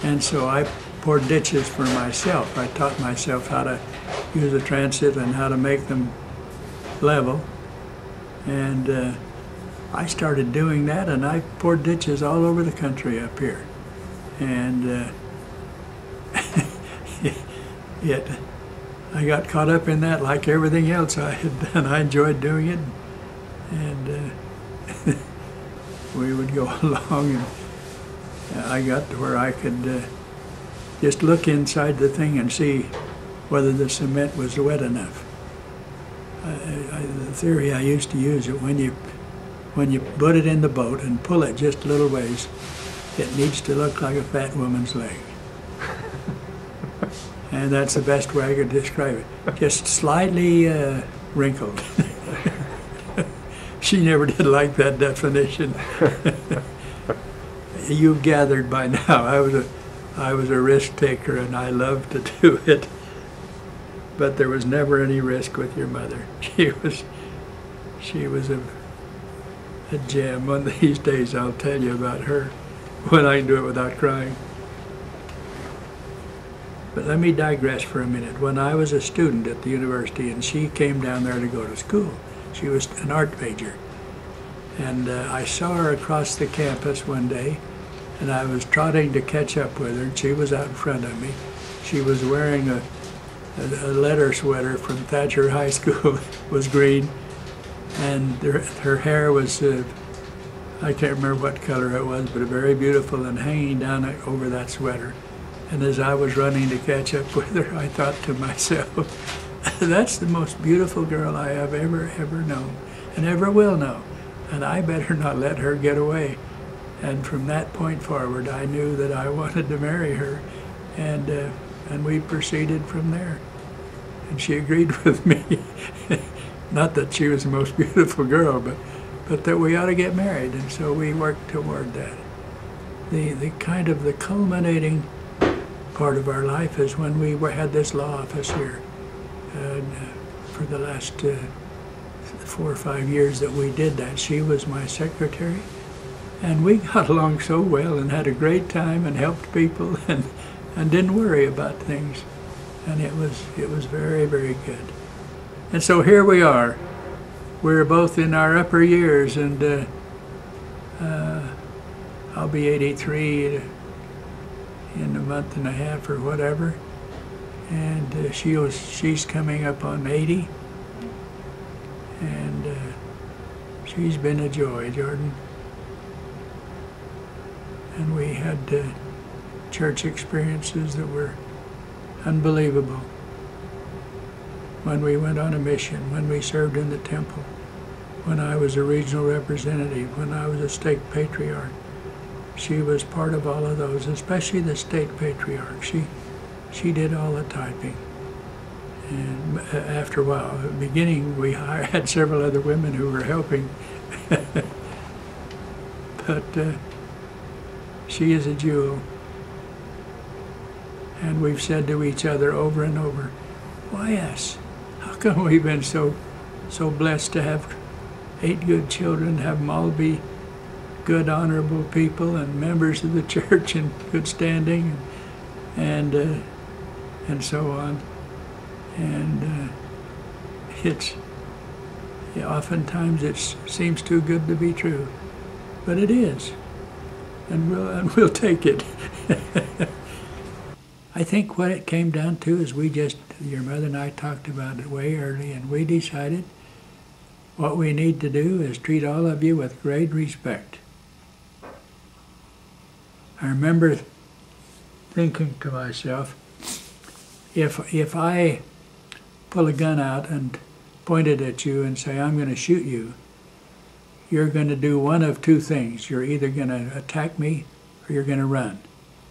And so I poured ditches for myself. I taught myself how to use a transit and how to make them level. And I started doing that, and I poured ditches all over the country up here. And yet I got caught up in that like everything else I had done. I enjoyed doing it. And we would go along, and I got to where I could just look inside the thing and see whether the cement was wet enough. The theory I used to use it when you put it in the boat and pull it just a little ways, it needs to look like a fat woman's leg. And that's the best way I could describe it. Just slightly wrinkled. She never did like that definition. You've gathered by now, I was a risk taker and I loved to do it. But there was never any risk with your mother. She was a gem. One of these days I'll tell you about her when I can do it without crying. But let me digress for a minute. When I was a student at the university and she came down there to go to school, she was an art major. And I saw her across the campus one day, and I was trotting to catch up with her, and she was out in front of me. She was wearing a letter sweater from Thatcher High School. It was green, and her hair was, I can't remember what color it was, but very beautiful and hanging down over that sweater. And as I was running to catch up with her, I thought to myself, that's the most beautiful girl I have ever known and ever will know. And I better not let her get away. And from that point forward, I knew that I wanted to marry her. And we proceeded from there. And she agreed with me. Not that she was the most beautiful girl, but that we ought to get married. And so we worked toward that. The kind of the culminating part of our life is when we had this law office here. And for the last 4 or 5 years that we did that, she was my secretary. And we got along so well and had a great time and helped people and didn't worry about things. And it was very, very good. And so here we are. We're both in our upper years, and I'll be 83 in a month and a half or whatever. And she's coming up on 80. And she's been a joy, Jordan. And we had church experiences that were unbelievable. When we went on a mission, when we served in the temple, when I was a regional representative, when I was a stake patriarch. She was part of all of those, especially the stake patriarch. She did all the typing. And after a while, at the beginning, we had several other women who were helping. But she is a jewel. And we've said to each other over and over, why us? How come we've been so blessed to have 8 good children, have them all be good, honorable people and members of the church in good standing, and so on. And oftentimes it seems too good to be true, but it is, and we'll take it. I think what it came down to is your mother and I talked about it way early, and we decided what we need to do is treat all of you with great respect. I remember thinking to myself, if I pull a gun out and point it at you and say, I'm going to shoot you, you're going to do one of 2 things. You're either going to attack me or you're going to run.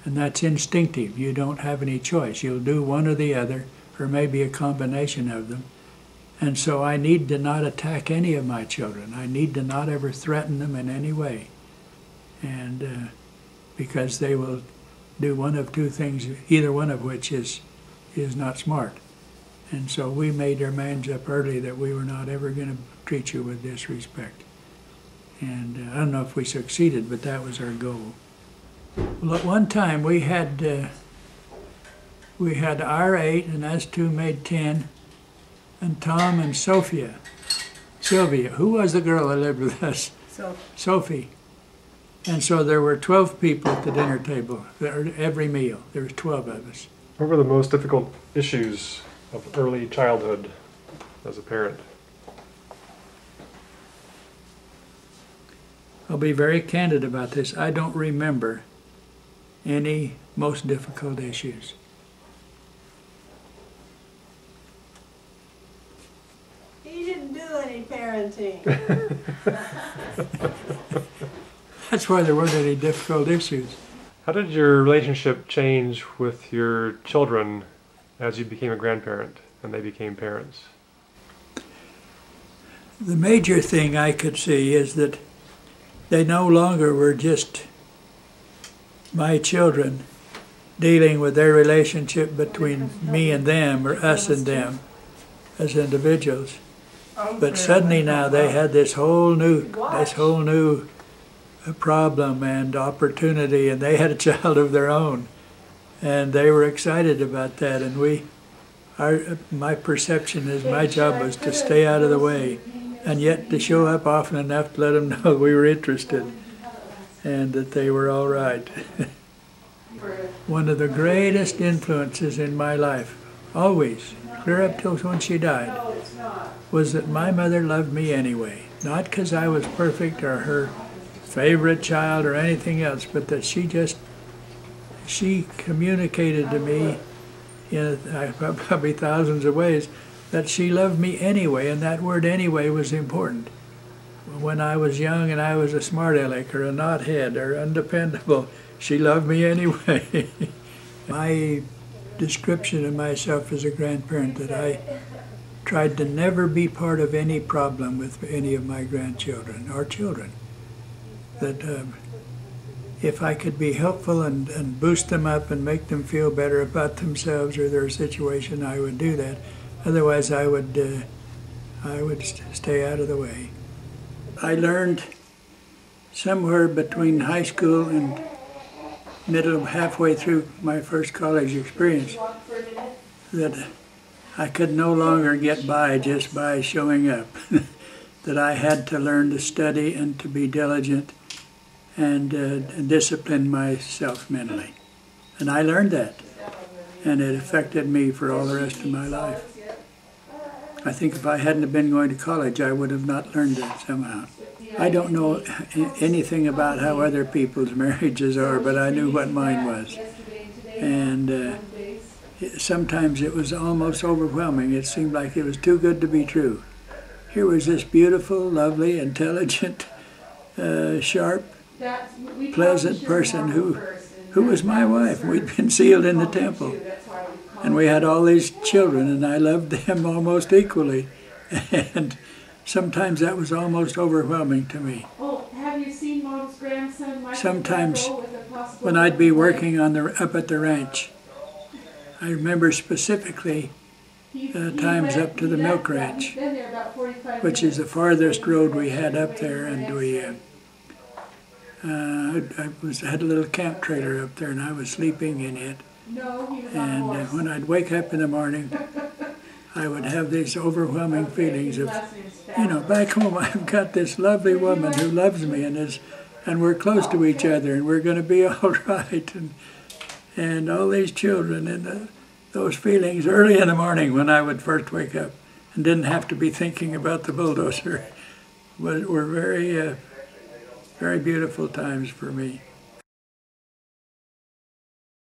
And that's instinctive. You don't have any choice. You'll do one or the other, or maybe a combination of them. And so I need to not attack any of my children. I need to not ever threaten them in any way. And because they will do one of 2 things, either one of which is not smart. And so we made our minds up early that we were not ever going to treat you with disrespect. And I don't know if we succeeded, but that was our goal. Well, at one time we had our 8, and us 2 made 10, and Tom and Sylvia. Who was the girl that lived with us? Sophie. And so there were 12 people at the dinner table, every meal. There was 12 of us. What were the most difficult issues of early childhood as a parent? I'll be very candid about this. I don't remember any most difficult issues. He didn't do any parenting. That's why there weren't any difficult issues. How did your relationship change with your children as you became a grandparent and they became parents? The major thing I could see is that they no longer were just my children dealing with their relationship between me and them, or us and them as individuals. But suddenly now they had this whole new problem and opportunity, and they had a child of their own, and they were excited about that. And my perception is my job was to stay out of the way, and yet to show up often enough to let them know we were interested and that they were all right. One of the greatest influences in my life, always, clear up till when she died, was that my mother loved me anyway. Not because I was perfect or her favorite child or anything else, but that she communicated to me in probably thousands of ways that she loved me anyway, and that word anyway was important. When I was young and I was a smart aleck or a knothead or undependable, she loved me anyway. My description of myself as a grandparent, that I tried to never be part of any problem with any of my grandchildren or children. That if I could be helpful and boost them up and make them feel better about themselves or their situation, I would do that. Otherwise, I would stay out of the way. I learned somewhere between high school and halfway through my first college experience that I could no longer get by just by showing up. That I had to learn to study and to be diligent and discipline myself mentally. And I learned that, and it affected me for all the rest of my life. I think if I hadn't have been going to college, I would have not learned that somehow. I don't know anything about how other people's marriages are, but I knew what mine was. And sometimes it was almost overwhelming. It seemed like it was too good to be true. Here was this beautiful, lovely, intelligent, sharp, pleasant person who was my wife. We'd been sealed in the temple. And we had all these children, and I loved them almost equally. And sometimes that was almost overwhelming to me. Oh, have you seen Mom's grandson? Sometimes when I'd be working up at the ranch, I remember specifically times up to the milk ranch, which is the farthest road we had up there, and I had a little camp trailer up there, and I was sleeping in it. And when I'd wake up in the morning, I would have these overwhelming feelings of, back home I've got this lovely woman who loves me, and we're close to each other, and we're going to be all right, and all these children, and those feelings early in the morning when I would first wake up and didn't have to be thinking about the bulldozer were very, very beautiful times for me.